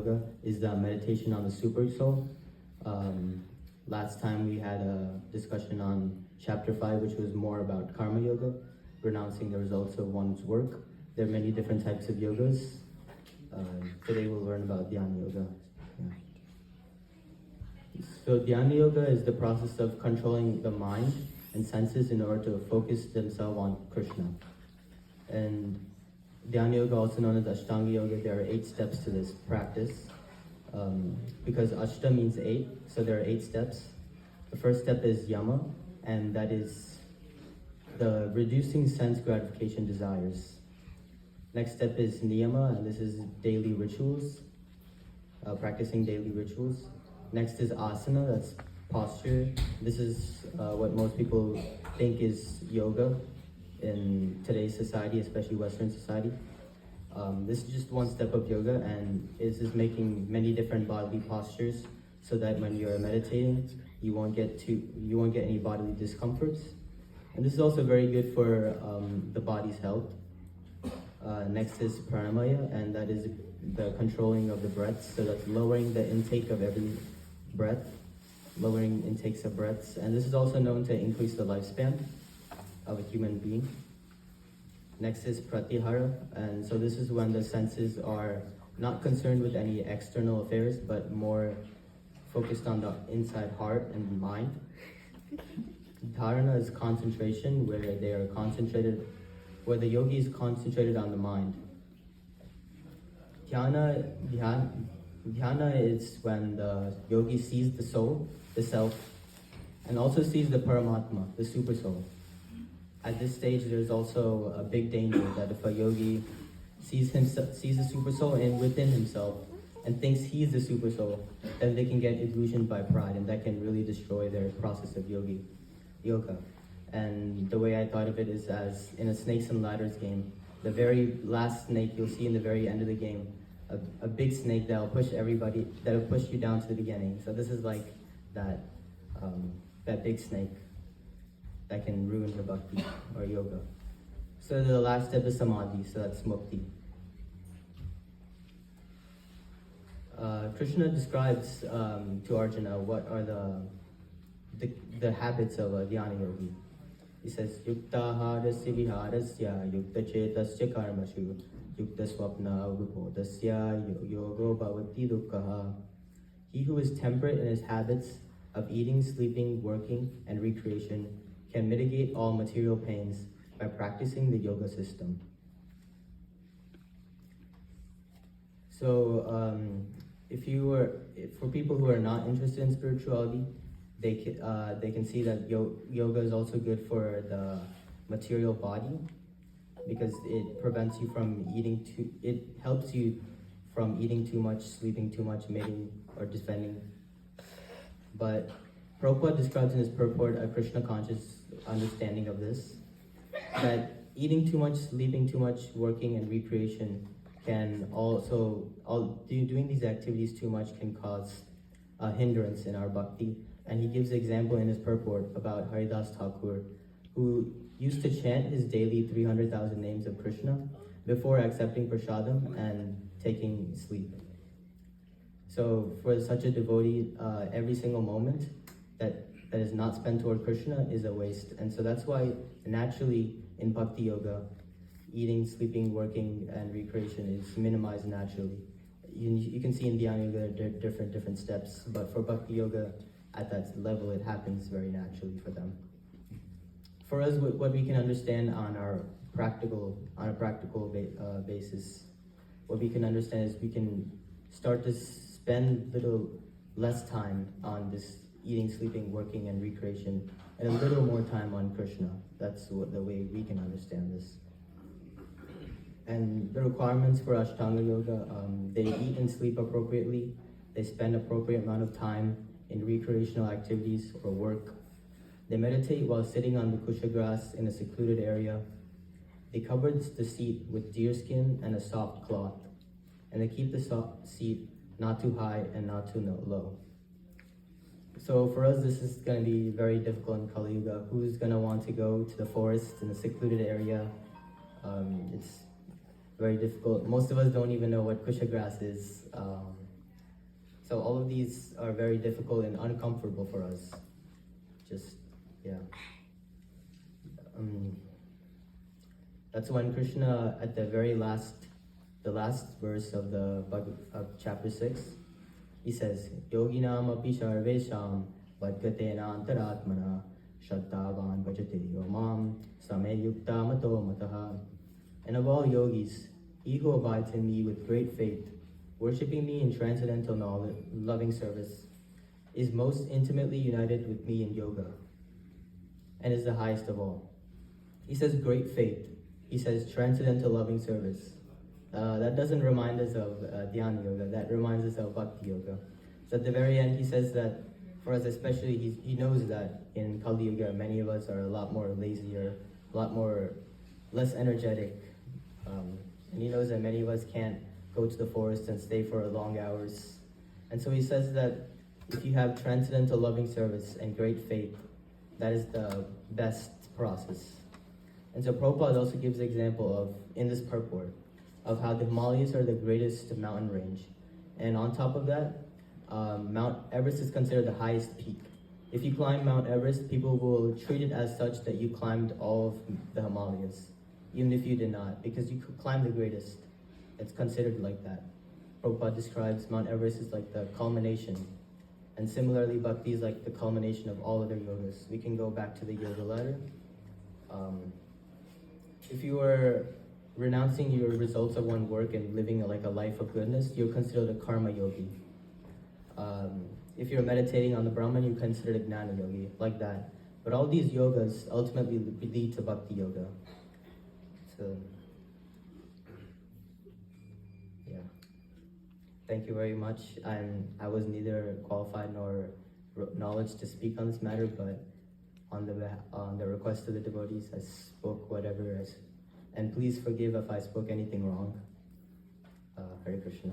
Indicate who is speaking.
Speaker 1: Yoga is the meditation on the Super Soul. Last time we had a discussion on chapter 5, which was more about Karma Yoga, renouncing the results of one's work. There are many different types of yogas. Today we'll learn about Dhyana Yoga. Yeah. So Dhyana Yoga is the process of controlling the mind and senses in order to focus themselves on Krishna. And Dhyana Yoga, also known as Ashtanga Yoga, there are 8 steps to this practice. Because Ashta means 8, so there are 8 steps. The first step is Yama, and that is the reducing sense gratification desires. Next step is Niyama, and this is daily rituals, practicing daily rituals. Next is Asana, that's posture. This is what most people think is yoga in today's society, especially Western society. This is just one step of yoga, and this is making many different bodily postures so that when you're meditating, you won't get any bodily discomforts. And this is also very good for the body's health. Next is pranamaya, and that is the controlling of the breaths. So that's lowering the intake of every breath, lowering intakes of breaths. And this is also known to increase the lifespan of a human being. Next is pratyahara, and so this is when the senses are not concerned with any external affairs, but more focused on the inside heart and mind. Dharana is concentration, where the yogi is concentrated on the mind. Dhyana is when the yogi sees the soul, the self, and also sees the Paramatma, the super soul. At this stage, there's also a big danger that if a yogi sees the super soul within himself and thinks he's the super soul, then they can get illusioned by pride, and that can really destroy their process of yoga. And the way I thought of it is as in a snakes and ladders game, the very last snake you'll see in the very end of the game, a big snake that'll push you down to the beginning. So this is like that big snake that can ruin your bhakti or yoga. So the last step is samadhi, so that's mukti. Krishna describes to Arjuna what are the habits of a dhyana yogi. He says, Yuktaharasya viharasya yuktachetasya karmashu yuktaswapna vibodasya yogo bhavati dukkha. He who is temperate in his habits of eating, sleeping, working, and recreation can mitigate all material pains by practicing the yoga system. So, for people who are not interested in spirituality, they can see that yoga is also good for the material body because it prevents you from it helps you from eating too much, sleeping too much, mating or defending. But Prabhupada describes in his purport a Krishna conscious understanding of this, that eating too much, sleeping too much, working and recreation can also, doing these activities too much can cause a hindrance in our bhakti. And he gives an example in his purport about Haridas Thakur, who used to chant his daily 300,000 names of Krishna before accepting prasadam and taking sleep. So for such a devotee, every single moment that is not spent toward Krishna is a waste. And so that's why naturally in Bhakti Yoga, eating, sleeping, working, and recreation is minimized naturally. You can see in Dhyana Yoga there are different steps, but for Bhakti Yoga, at that level, it happens very naturally for them. For us, what we can understand on a practical basis, what we can understand is we can start to spend little less time on this eating, sleeping, working, and recreation, and a little more time on Krishna. That's the way we can understand this. And the requirements for Ashtanga Yoga, they eat and sleep appropriately, they spend appropriate amount of time in recreational activities or work. They meditate while sitting on the kusha grass in a secluded area. They cover the seat with deerskin and a soft cloth. And they keep the seat not too high and not too low. So for us, this is going to be very difficult in Kali Yuga. Who's going to want to go to the forest in a secluded area? It's very difficult. Most of us don't even know what kusha grass is. So all of these are very difficult and uncomfortable for us. Just, yeah. That's when Krishna, at the last verse of of chapter 6, he says, Yoginam api sarvesham vadgatena antaratmana shraddhavan bhajate yomam same yukta mato mataha. And of all yogis, he who abides in me with great faith, worshipping me in transcendental knowledge, loving service, is most intimately united with me in yoga, and is the highest of all. He says great faith. He says transcendental loving service. That doesn't remind us of Dhyana Yoga. That reminds us of Bhakti Yoga. So at the very end, he says that for us especially, he knows that in Kali Yuga, many of us are a lot more lazier, a lot more less energetic. And he knows that many of us can't go to the forest and stay for long hours. And so he says that if you have transcendental loving service and great faith, that is the best process. And so Prabhupada also gives the example of, in this purport, of how the Himalayas are the greatest mountain range. And on top of that, Mount Everest is considered the highest peak. If you climb Mount Everest, people will treat it as such that you climbed all of the Himalayas, even if you did not, because you climbed the greatest. It's considered like that. Prabhupada describes Mount Everest as like the culmination. And similarly, Bhakti is like the culmination of all other yogas. We can go back to the yoga ladder. If you are renouncing your results of one work and living like a life of goodness, you're considered a karma yogi. If you're meditating on the Brahman, you're considered a gnana yogi, like that. But all these yogas ultimately lead to Bhakti Yoga. So, yeah. Thank you very much. I was neither qualified nor knowledge to speak on this matter, but on the request of the devotees, I spoke whatever and please forgive if I spoke anything wrong. Hare Krishna.